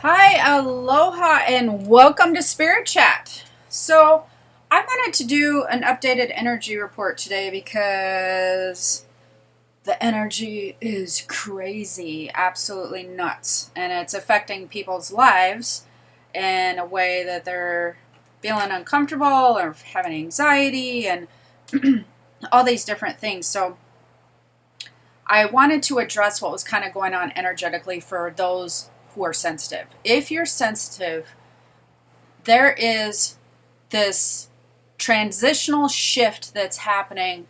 Hi, aloha, and welcome to Spirit Chat. So, I wanted to do an updated energy report today because the energy is crazy, absolutely nuts, and it's affecting people's lives in a way that they're feeling uncomfortable or having anxiety and all these different things. So, I wanted to address what was kind of going on energetically for those who are sensitive. If you're sensitive, there is this transitional shift that's happening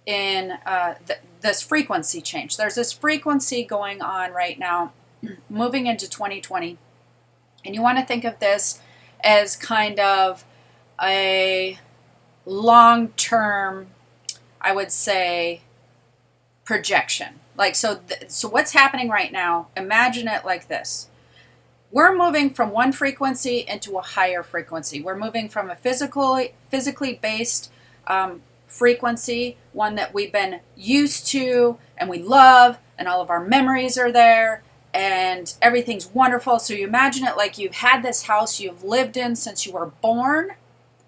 in this frequency change. There's this frequency going on right now, moving into 2020. And you want to think of this as kind of a long term, I would say, projection. So what's happening right now, imagine it like this. We're moving from one frequency into a higher frequency. We're moving from a physically based frequency, one that we've been used to and we love, and all of our memories are there, and everything's wonderful. So you imagine it like you've had this house you've lived in since you were born,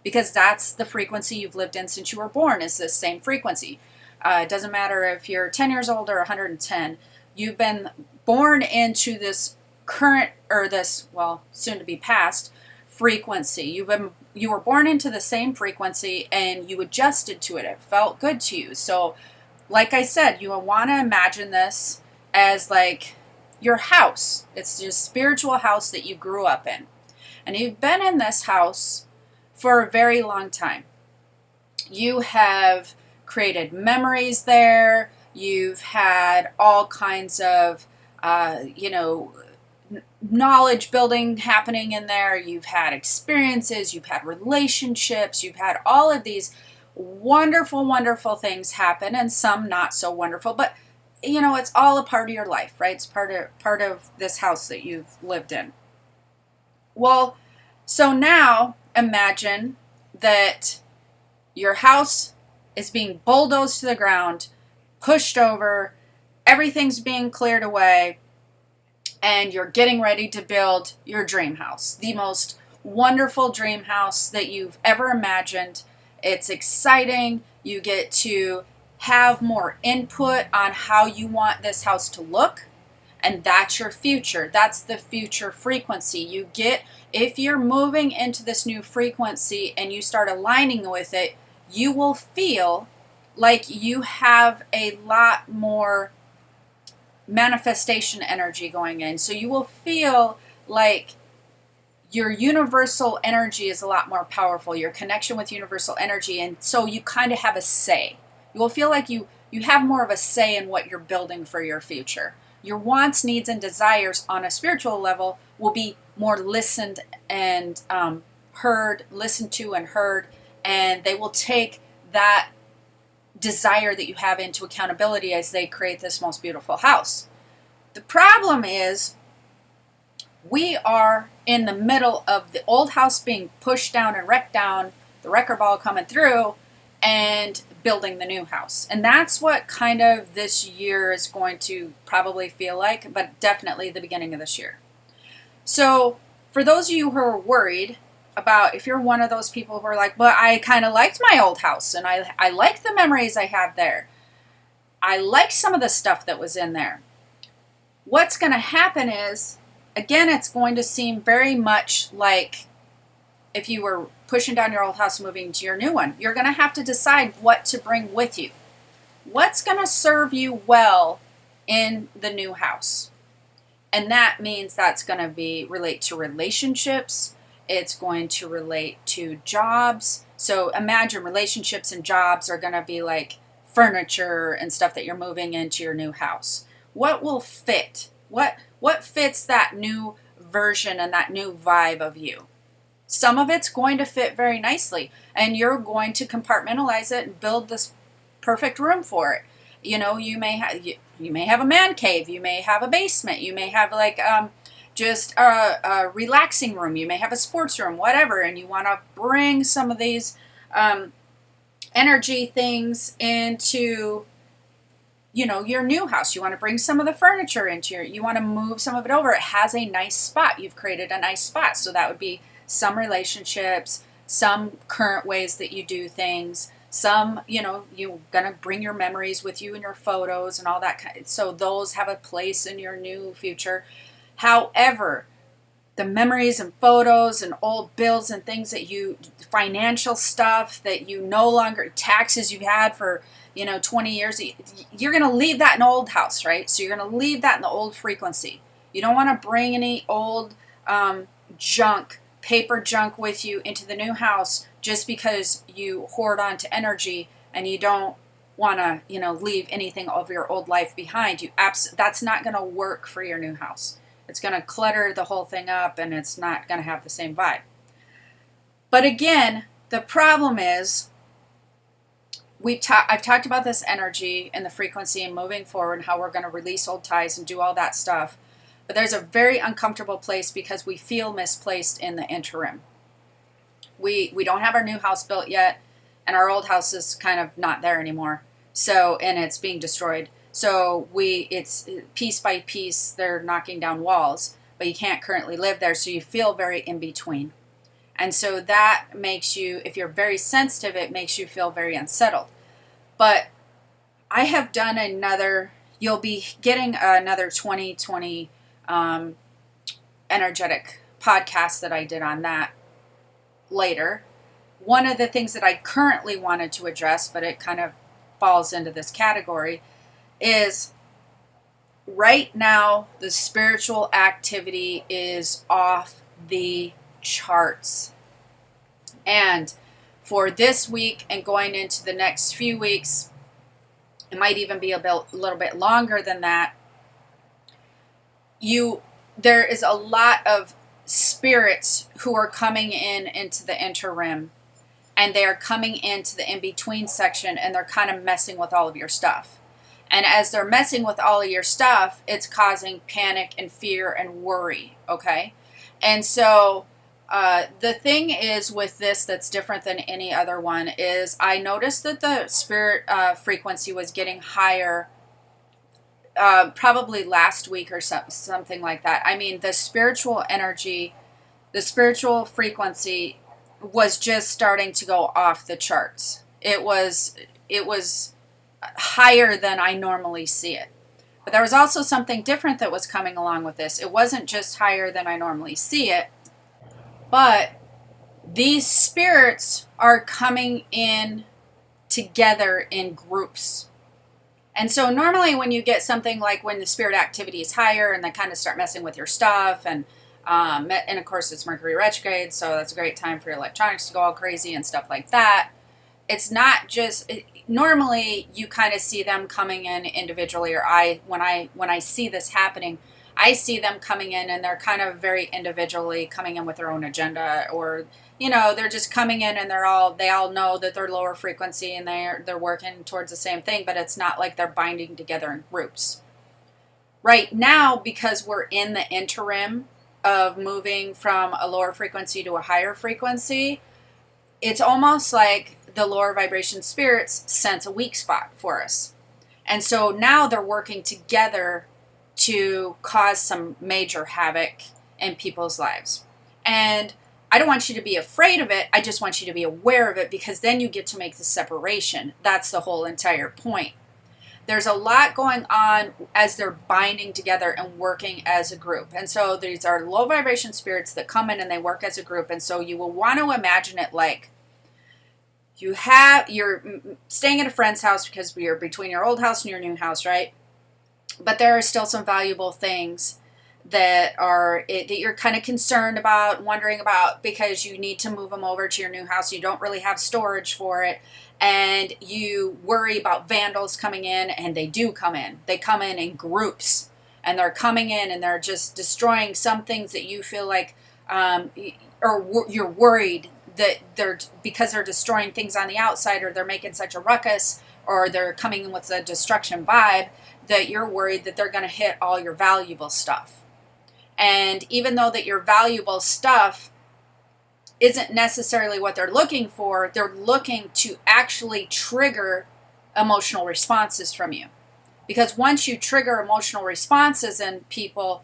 because that's the frequency you've lived in since you were born, is this same frequency. It doesn't matter if you're 10 years old or 110. You've been born into this current, or this, well, soon to be past frequency. You were born into the same frequency and you adjusted to it. It felt good to you. So, like I said, you want to imagine this as like your house. It's your spiritual house that you grew up in. And you've been in this house for a very long time. You have created memories there. You've had all kinds of, knowledge building happening in there. You've had experiences, you've had relationships, you've had all of these wonderful, wonderful things happen, and some not so wonderful, but it's all a part of your life, right? It's part of this house that you've lived in. Well, so now imagine that your house is being bulldozed to the ground, pushed over, everything's being cleared away, and you're getting ready to build your dream house, the most wonderful dream house that you've ever imagined. It's exciting. You get to have more input on how you want this house to look, and that's your future. That's the future frequency. You get, if you're moving into this new frequency and you start aligning with it, you will feel like you have a lot more manifestation energy going in. So you will feel like your universal energy is a lot more powerful, your connection with universal energy, and so you kind of have a say. You will feel like you have more of a say in what you're building for your future. Your wants, needs, and desires on a spiritual level will be more listened and listened to and heard, and they will take that desire that you have into accountability as they create this most beautiful house. The problem is we are in the middle of the old house being pushed down and wrecked down, the wrecker ball coming through, and building the new house. And that's what kind of this year is going to probably feel like, but definitely the beginning of this year. So for those of you who are worried about, if you're one of those people who are like, but I kind of liked my old house and I like the memories I have there. I like some of the stuff that was in there. What's going to happen is, again, it's going to seem very much like if you were pushing down your old house and moving to your new one. You're going to have to decide what to bring with you. What's going to serve you well in the new house? And that means that's going to relate to relationships. It's going to relate to jobs. So imagine relationships and jobs are going to be like furniture and stuff that you're moving into your new house. What will fit? What fits that new version and that new vibe of you? Some of it's going to fit very nicely, and you're going to compartmentalize it and build this perfect room for it. You may have a man cave, you may have a basement, you may have like just a relaxing room, you may have a sports room, whatever, and you want to bring some of these energy things into your new house. You want to bring some of the furniture into you want to move some of it over. It has a nice spot. You've created a nice spot. So that would be some relationships, some current ways that you do things, some, you're going to bring your memories with you and your photos and all that. So those have a place in your new future. However, the memories and photos and old bills and things that financial stuff that you no longer, taxes you've had for, 20 years, you're going to leave that in the old house, right? So you're going to leave that in the old frequency. You don't want to bring any old junk, paper junk with you into the new house just because you hoard onto energy and you don't want to, leave anything of your old life behind. That's not going to work for your new house. It's going to clutter the whole thing up and it's not going to have the same vibe. But again, the problem is I've talked about this energy and the frequency and moving forward and how we're going to release old ties and do all that stuff. But there's a very uncomfortable place because we feel misplaced in the interim. We don't have our new house built yet, and our old house is kind of not there anymore. So, and it's being destroyed. So it's piece by piece, they're knocking down walls, but you can't currently live there. So you feel very in between. And so that makes you, if you're very sensitive, it makes you feel very unsettled. But I have done you'll be getting another 2020 energetic podcast that I did on that later. One of the things that I currently wanted to address, but it kind of falls into this category, is right now the spiritual activity is off the charts. And for this week and going into the next few weeks, it might even be a little bit longer than that, there is a lot of spirits who are coming into the interim, and they are coming into the in-between section, and they're kind of messing with all of your stuff. And as they're messing with all of your stuff, it's causing panic and fear and worry, okay? And so the thing is with this that's different than any other one is I noticed that the spirit frequency was getting higher probably last week or something like that. I mean, the spiritual energy, the spiritual frequency was just starting to go off the charts. It was higher than I normally see it. But there was also something different that was coming along with this. It wasn't just higher than I normally see it, but these spirits are coming in together in groups. And so normally when you get something like when the spirit activity is higher and they kind of start messing with your stuff, and of course it's Mercury retrograde, so that's a great time for your electronics to go all crazy and stuff like that. It's not just normally you kind of see them coming in individually, or when I see this happening, I see them coming in and they're kind of very individually coming in with their own agenda, or they're just coming in and they all know that they're lower frequency and they're working towards the same thing, but it's not like they're binding together in groups. Right now, because we're in the interim of moving from a lower frequency to a higher frequency, it's almost like the lower vibration spirits sense a weak spot for us. And so now they're working together to cause some major havoc in people's lives. And I don't want you to be afraid of it. I just want you to be aware of it, because then you get to make the separation. That's the whole entire point. There's a lot going on as they're binding together and working as a group. And so these are low vibration spirits that come in and they work as a group. And so you will want to imagine it like you're staying at a friend's house because you're between your old house and your new house, right? But there are still some valuable things that you're kind of concerned about, wondering about, because you need to move them over to your new house. You don't really have storage for it, and you worry about vandals coming in, and they do come in. They come in groups, and they're coming in and they're just destroying some things that you feel like, or you're worried that because they're destroying things on the outside, or they're making such a ruckus, or they're coming in with a destruction vibe, that you're worried that they're going to hit all your valuable stuff. And even though that your valuable stuff isn't necessarily what they're looking for, they're looking to actually trigger emotional responses from you. Because once you trigger emotional responses in people,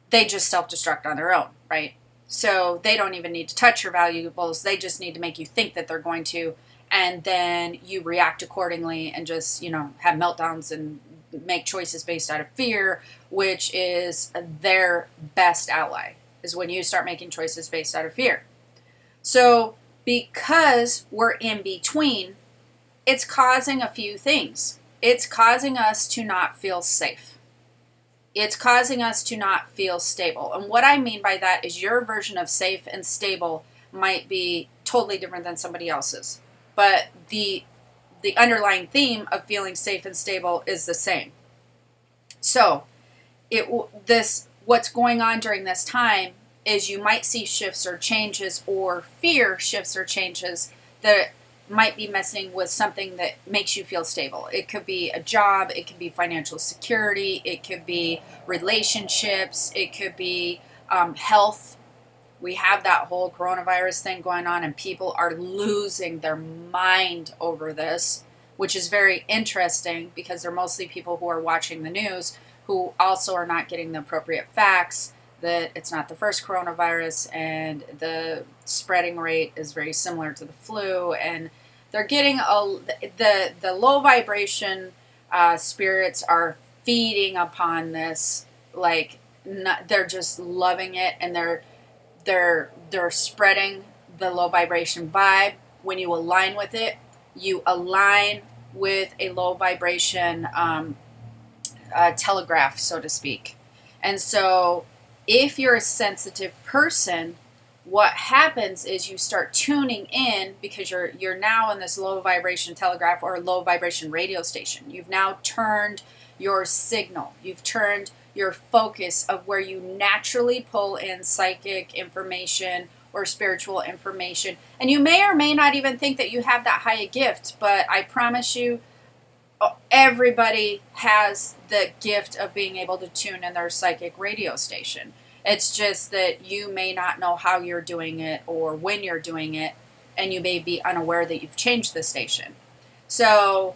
they just self-destruct on their own, right? So they don't even need to touch your valuables. They just need to make you think that they're going to, and then you react accordingly and just, have meltdowns and make choices based out of fear, which is their best ally, is when you start making choices based out of fear. So because we're in between, it's causing a few things. It's causing us to not feel safe. It's causing us to not feel stable. And what I mean by that is your version of safe and stable might be totally different than somebody else's. But the underlying theme of feeling safe and stable is the same. So, what's going on during this time is you might see shifts or changes, or fear shifts or changes that might be messing with something that makes you feel stable. It could be a job, it could be financial security, it could be relationships, it could be health. We have that whole coronavirus thing going on, and people are losing their mind over this, which is very interesting because they're mostly people who are watching the news who also are not getting the appropriate facts that it's not the first coronavirus and the spreading rate is very similar to the flu, and they're getting the low vibration spirits are feeding upon this, like they're just loving it, and they're spreading the low vibration vibe. When you align with it, you align with a low vibration telegraph, so to speak. And so if you're a sensitive person, what happens is you start tuning in because you're now in this low vibration telegraph or low vibration radio station. You've now turned your signal. You've turned your focus of where you naturally pull in psychic information or spiritual information. And you may or may not even think that you have that high a gift, but I promise you, everybody has the gift of being able to tune in their psychic radio station. It's just that you may not know how you're doing it or when you're doing it, and you may be unaware that you've changed the station. So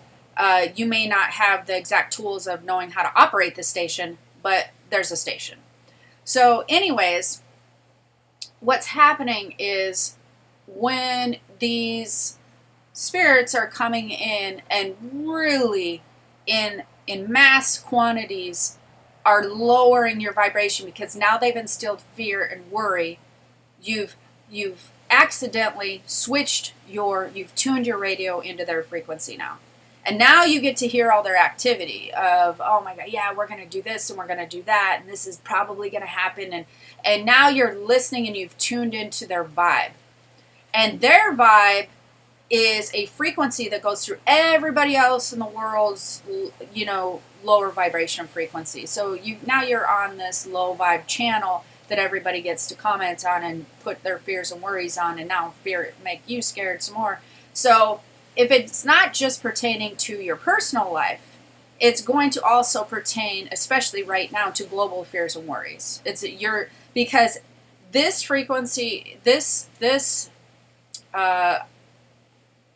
you may not have the exact tools of knowing how to operate the station, but there's a station. So anyways, what's happening is when these spirits are coming in and really in mass quantities are lowering your vibration because now they've instilled fear and worry. You've accidentally you've tuned your radio into their frequency now. And now you get to hear all their activity of, oh my God, yeah, we're going to do this and we're going to do that, and this is probably going to happen. And now you're listening and you've tuned into their vibe. And their vibe is a frequency that goes through everybody else in the world's, lower vibration frequency. So you're on this low vibe channel that everybody gets to comment on and put their fears and worries on, and now fear make you scared some more. So if it's not just pertaining to your personal life, it's going to also pertain, especially right now, to global fears and worries. Because this frequency, this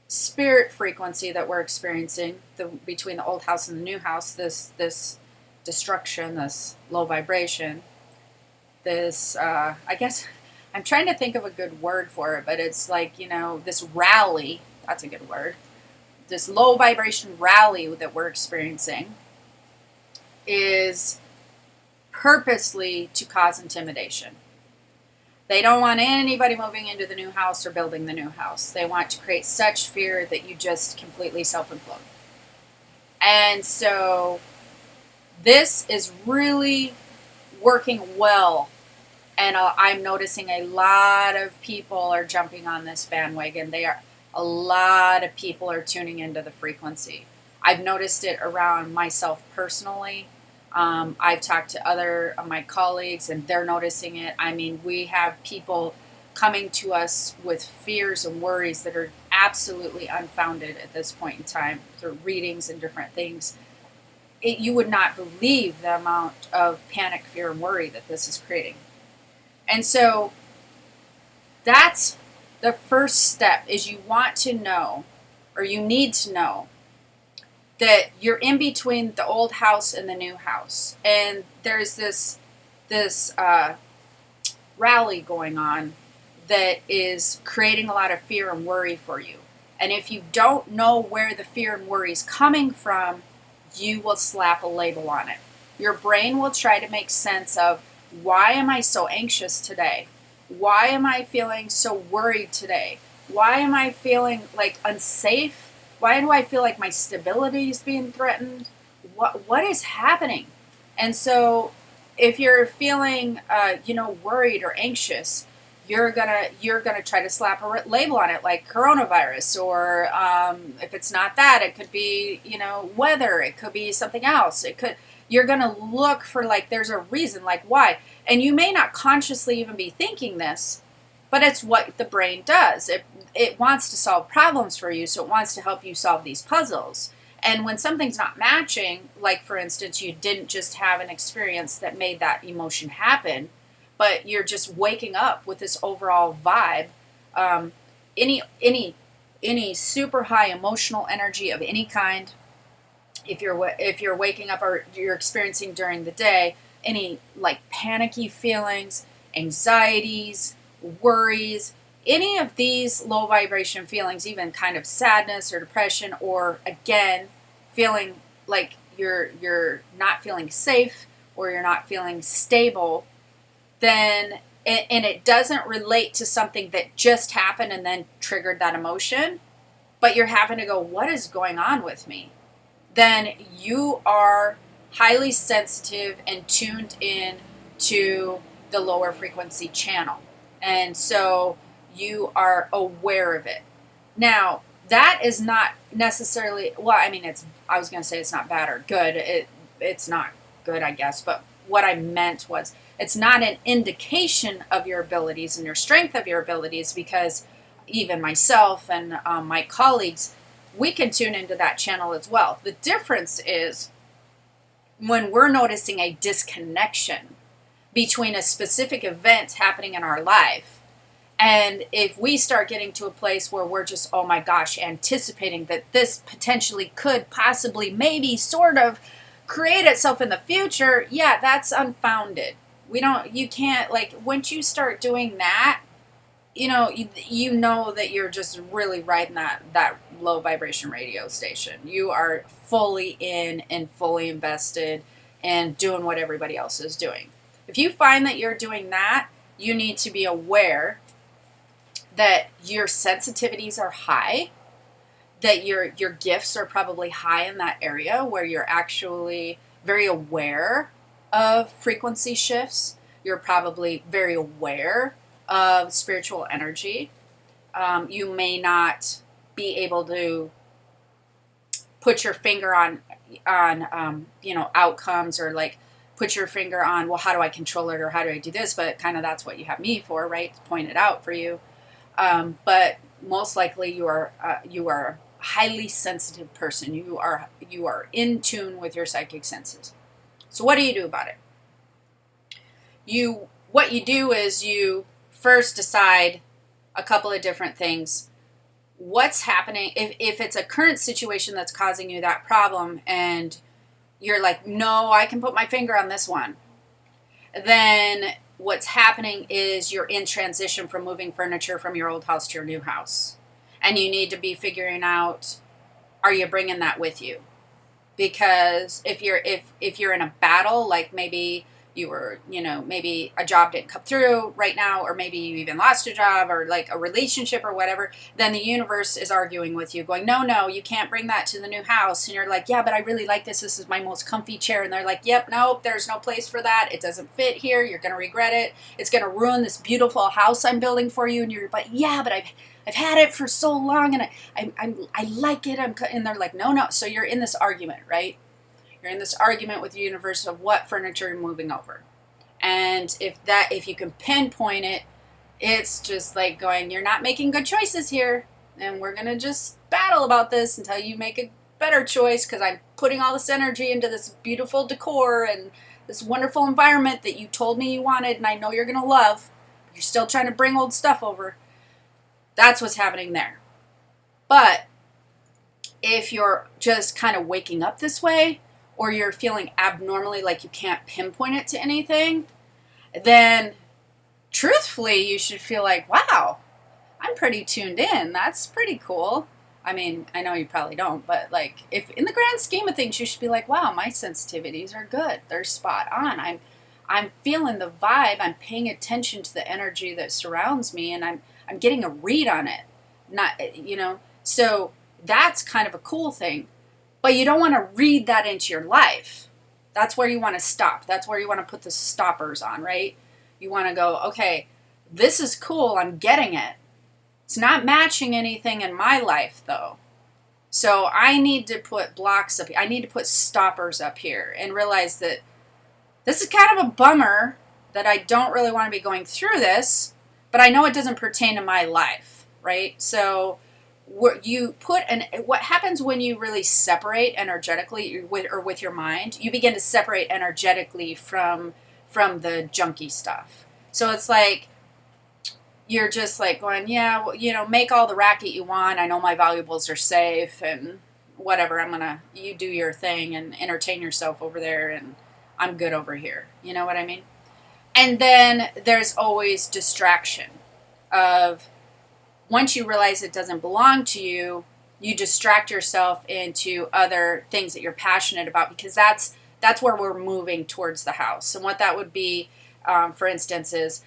spirit frequency that we're experiencing between the old house and the new house, this destruction, this low vibration, this I guess I'm trying to think of a good word for it, but it's like, this rally, that's a good word, this low vibration rally that we're experiencing is purposely to cause intimidation. They don't want anybody moving into the new house or building the new house. They want to create such fear that you just completely self-implode. And so this is really working well. And I'm noticing a lot of people are jumping on this bandwagon. A lot of people are tuning into the frequency. I've noticed it around myself personally. I've talked to other of my colleagues, and they're noticing it. I mean, we have people coming to us with fears and worries that are absolutely unfounded at this point in time through readings and different things. You would not believe the amount of panic, fear, and worry that this is creating. And so that's the first step, is you want to know, or you need to know, that you're in between the old house and the new house, and there's this rally going on that is creating a lot of fear and worry for you. And if you don't know where the fear and worry is coming from, you will slap a label on it. Your brain will try to make sense of, why am I so anxious today? Why am I feeling so worried today? Why am I feeling like unsafe? Why do I feel like my stability is being threatened? What is happening? And so if you're feeling worried or anxious, you're gonna try to slap a label on it, like coronavirus, or if it's not that, it could be weather, it could be something else. You're gonna look for, like, there's a reason, like, why. And you may not consciously even be thinking this, but it's what the brain does. It wants to solve problems for you, so it wants to help you solve these puzzles. And when something's not matching, like, for instance, you didn't just have an experience that made that emotion happen, but you're just waking up with this overall vibe, any super high emotional energy of any kind, if you're waking up or you're experiencing during the day, any like panicky feelings, anxieties, worries, any of these low vibration feelings, even kind of sadness or depression, or again, feeling like you're not feeling safe or you're not feeling stable, then, and it doesn't relate to something that just happened and then triggered that emotion, but you're having to go, what is going on with me? Then you are highly sensitive and tuned in to the lower frequency channel. And so you are aware of it. Now, that is not necessarily, well, I mean, I was going to say it's not bad or good. It's not good, I guess. But what I meant was, it's not an indication of your abilities and your strength of your abilities, because even myself and my colleagues, we can tune into that channel as well. The difference is when we're noticing a disconnection between a specific event happening in our life, and if we start getting to a place where we're just, oh my gosh, anticipating that this potentially could possibly maybe sort of create itself in the future, yeah, that's unfounded. You can't, like, once you start doing that, you know that you're just really riding that low vibration radio station. You are fully in and fully invested and doing what everybody else is doing. If you find that you're doing that, you need to be aware that your sensitivities are high, that your gifts are probably high in that area where you're actually very aware of frequency shifts. You're probably very aware of spiritual energy. You may not be able to put your finger on outcomes, or like put your finger on, well, how do I control it, or how do I do this? But kind of that's what you have me for, right? To point it out for you. But most likely you are a highly sensitive person. You are in tune with your psychic senses. So what do you do about it? What you do is you first decide a couple of different things. What's happening, if it's a current situation that's causing you that problem, and you're like, no, I can put my finger on this one, then what's happening is you're in transition from moving furniture from your old house to your new house. And you need to be figuring out, are you bringing that with you? Because if you're in a battle, like maybe you were, maybe a job didn't come through right now, or maybe you even lost a job, or like a relationship or whatever, then the universe is arguing with you, going, no, you can't bring that to the new house. And you're like, yeah, but I really like this. This is my most comfy chair. And they're like, yep, nope, there's no place for that. It doesn't fit here. You're going to regret it. It's going to ruin this beautiful house I'm building for you. And you're like, yeah, but I've had it for so long, and I like it. And they're like, no. So you're in this argument, right? You're in this argument with the universe of what furniture you're moving over. And if you can pinpoint it, it's just like going, you're not making good choices here. And we're going to just battle about this until you make a better choice, because I'm putting all this energy into this beautiful decor and this wonderful environment that you told me you wanted, and I know you're going to love. You're still trying to bring old stuff over. That's what's happening there. But if you're just kind of waking up this way, or you're feeling abnormally like you can't pinpoint it to anything, then truthfully, you should feel like, wow, I'm pretty tuned in. That's pretty cool. I mean, I know you probably don't, but like, if in the grand scheme of things, you should be like, wow, my sensitivities are good. They're spot on. I'm feeling the vibe. I'm paying attention to the energy that surrounds me, and I'm getting a read on it. So that's kind of a cool thing. But you don't want to read that into your life. That's where you want to stop. That's where you want to put the stoppers on, right? You want to go, okay, this is cool. I'm getting it. It's not matching anything in my life, though. So I need to put blocks up here. I need to put stoppers up here and realize that this is kind of a bummer that I don't really want to be going through this, but I know it doesn't pertain to my life, right? So what happens when you really separate energetically with your mind, you begin to separate energetically from the junky stuff. So it's like, you're just like going, yeah, well, make all the racket you want. I know my valuables are safe and whatever. You do your thing and entertain yourself over there, and I'm good over here. You know what I mean? And then there's always distraction of, once you realize it doesn't belong to you, you distract yourself into other things that you're passionate about, because that's where we're moving towards the house. And what that would be, for instance, is,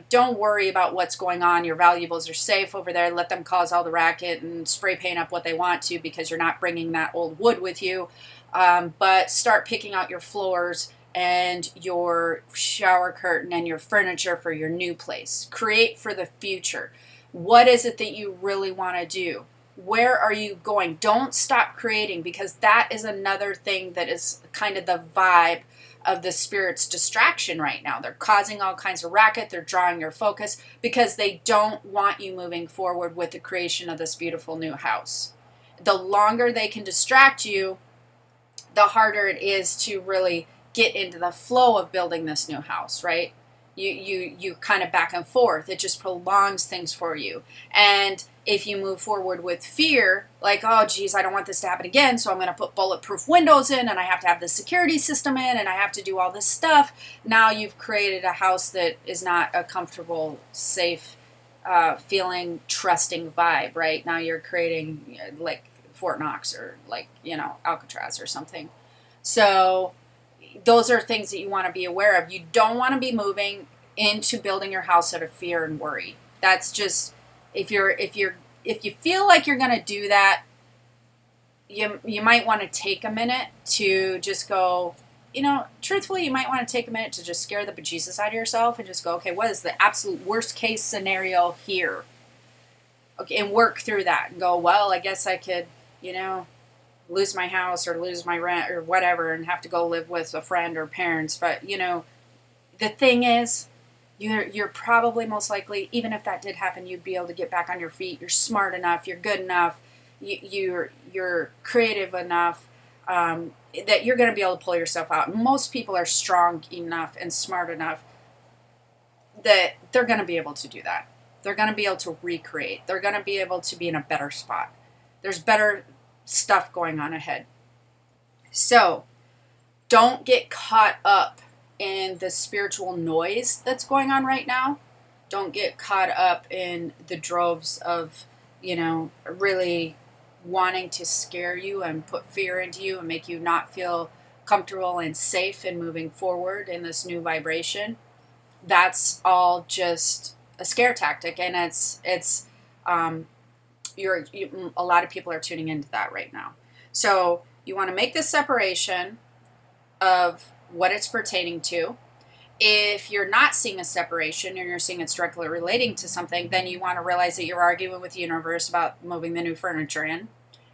don't worry about what's going on. Your valuables are safe over there. Let them cause all the racket and spray paint up what they want to, because you're not bringing that old wood with you. But start picking out your floors and your shower curtain and your furniture for your new place. Create for the future. What is it that you really want to do? Where are you going? Don't stop creating, because that is another thing that is kind of the vibe of the spirit's distraction right now. They're causing all kinds of racket. They're drawing your focus because they don't want you moving forward with the creation of this beautiful new house. The longer they can distract you, the harder it is to really get into the flow of building this new house, right? You kind of back and forth. It just prolongs things for you. And if you move forward with fear, like, oh, geez, I don't want this to happen again, so I'm going to put bulletproof windows in, and I have to have the security system in, and I have to do all this stuff. Now you've created a house that is not a comfortable, safe, feeling, trusting vibe, right? Now you're creating like Fort Knox or like, Alcatraz or something. So those are things that you want to be aware of. You don't want to be moving into building your house out of fear and worry. That's just, if you feel like you're going to do that, you might want to take a minute to just go, truthfully, you might want to take a minute to just scare the bejesus out of yourself and just go, okay, what is the absolute worst case scenario here? Okay, and work through that and go, well, I guess I could, lose my house or lose my rent or whatever and have to go live with a friend or parents. But, the thing is, you're probably most likely, even if that did happen, you'd be able to get back on your feet. You're smart enough. You're good enough. You're creative enough that you're going to be able to pull yourself out. Most people are strong enough and smart enough that they're going to be able to do that. They're going to be able to recreate. They're going to be able to be in a better spot. There's better stuff going on ahead. So don't get caught up in the spiritual noise that's going on right now. Don't get caught up in the droves of, really wanting to scare you and put fear into you and make you not feel comfortable and safe in moving forward in this new vibration. That's all just a scare tactic, and a lot of people are tuning into that right now. So you want to make this separation of what it's pertaining to. If you're not seeing a separation and you're seeing it's directly relating to something, then you want to realize that you're arguing with the universe about moving the new furniture in.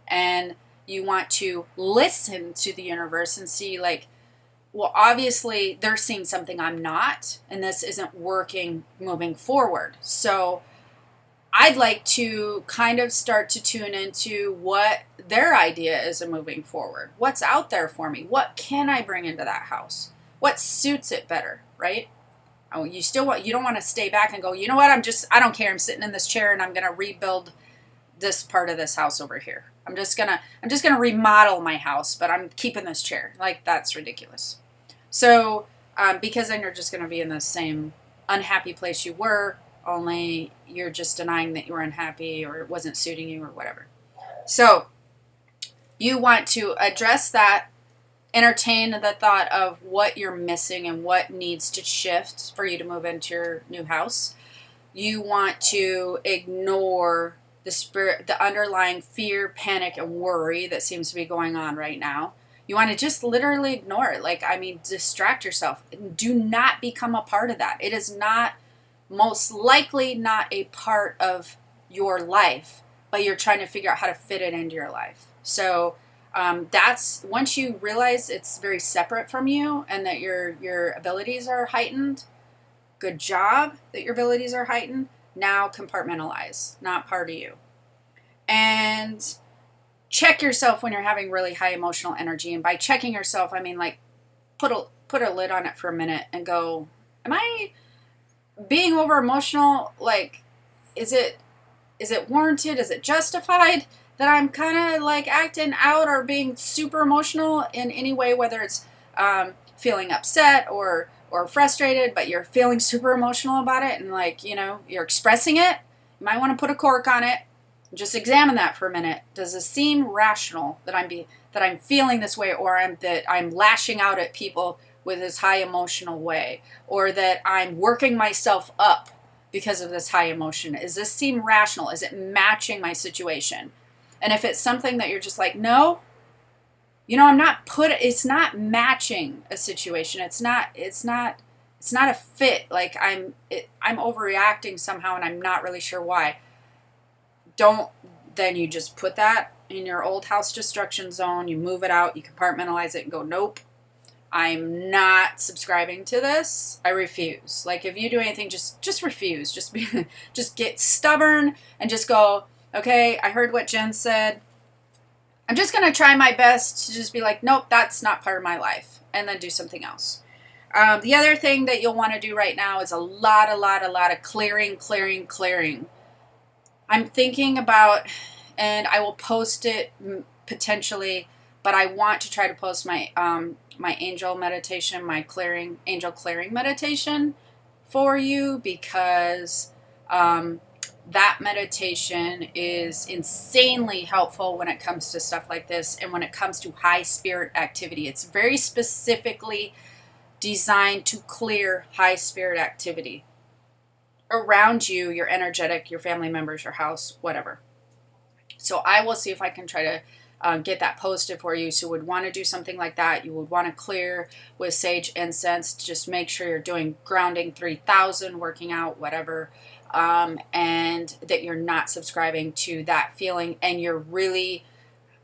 And you want to listen to the universe and see, like, well, obviously they're seeing something I'm not, and this isn't working moving forward. So I'd like to kind of start to tune into what their idea is of moving forward. What's out there for me? What can I bring into that house? What suits it better, right? Oh, you don't want to stay back and go, you know what? I don't care. I'm sitting in this chair and I'm going to rebuild this part of this house over here. I'm just gonna remodel my house, but I'm keeping this chair. Like, that's ridiculous. So, because then you're just gonna be in the same unhappy place you were, only you're just denying that you were unhappy or it wasn't suiting you or whatever. So, you want to address that, entertain the thought of what you're missing and what needs to shift for you to move into your new house. You want to ignore the underlying fear, panic, and worry that seems to be going on right now. You want to just literally ignore it. Like, I mean, distract yourself. Do not become a part of that. It is not, most likely not a part of your life, but you're trying to figure out how to fit it into your life. So that's, once you realize it's very separate from you and that your abilities are heightened, good job that your abilities are heightened. Now compartmentalize, not part of you. And check yourself when you're having really high emotional energy. And by checking yourself, I mean, like, put a lid on it for a minute and go, am I being over emotional? Like, is it warranted? Is it justified that I'm kind of like acting out or being super emotional in any way, whether it's feeling upset or frustrated, but you're feeling super emotional about it and, like, you know, you're expressing it? You might want to put a cork on it. Just examine that for a minute. Does it seem rational that I'm feeling this way, or that I'm lashing out at people with this high emotional way, or that I'm working myself up because of this high emotion? Does this seem rational? Is it matching my situation? And if it's something that you're just like, no, you know, it's not matching a situation. It's not a fit. Like, I'm overreacting somehow and I'm not really sure why. Then you just put that in your old house destruction zone. You move it out, you compartmentalize it and go, nope, I'm not subscribing to this. I refuse. Like, if you do anything, just refuse. Just get stubborn and just go, okay, I heard what Jen said. I'm just going to try my best to just be like, nope, that's not part of my life, and then do something else. The other thing that you'll want to do right now is a lot of clearing. I'm thinking about, and I will post it potentially, but I want to try to post my my angel meditation, my angel clearing meditation for you, because that meditation is insanely helpful when it comes to stuff like this and when it comes to high spirit activity. It's very specifically designed to clear high spirit activity around you, your energetic, your family members, your house, whatever. So I will see if I can try to get that posted for you. So you would want to do something like that. You would want to clear with sage incense. Just make sure you're doing grounding 3000, working out, whatever, and that you're not subscribing to that feeling, and you're really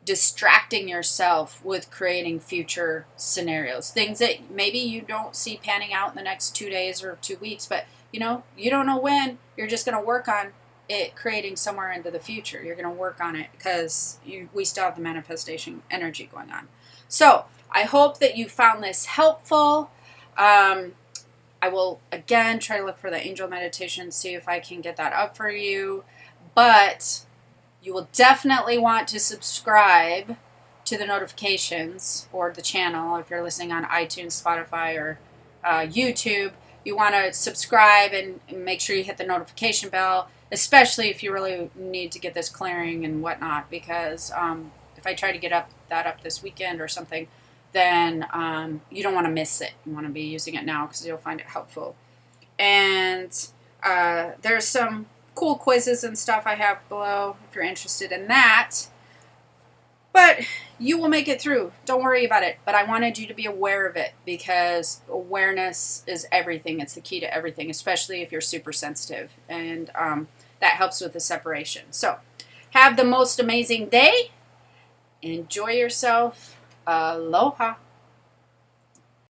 distracting yourself with creating future scenarios, things that maybe you don't see panning out in the next 2 days or 2 weeks, but you know, you don't know when. You're just going to work on it creating somewhere into the future. You're going to work on it because we still have the manifestation energy going on. So I hope that you found this helpful. I will again try to look for the angel meditation, see if I can get that up for you. But you will definitely want to subscribe to the notifications or the channel if you're listening on iTunes, Spotify, or YouTube. You want to subscribe and make sure you hit the notification bell, especially if you really need to get this clearing and whatnot, because if I try to get that up this weekend or something, then you don't want to miss it. You want to be using it now because you'll find it helpful. And there's some cool quizzes and stuff I have below if you're interested in that. But you will make it through. Don't worry about it. But I wanted you to be aware of it, because awareness is everything. It's the key to everything, especially if you're super sensitive. And that helps with the separation. So have the most amazing day. Enjoy yourself. Aloha.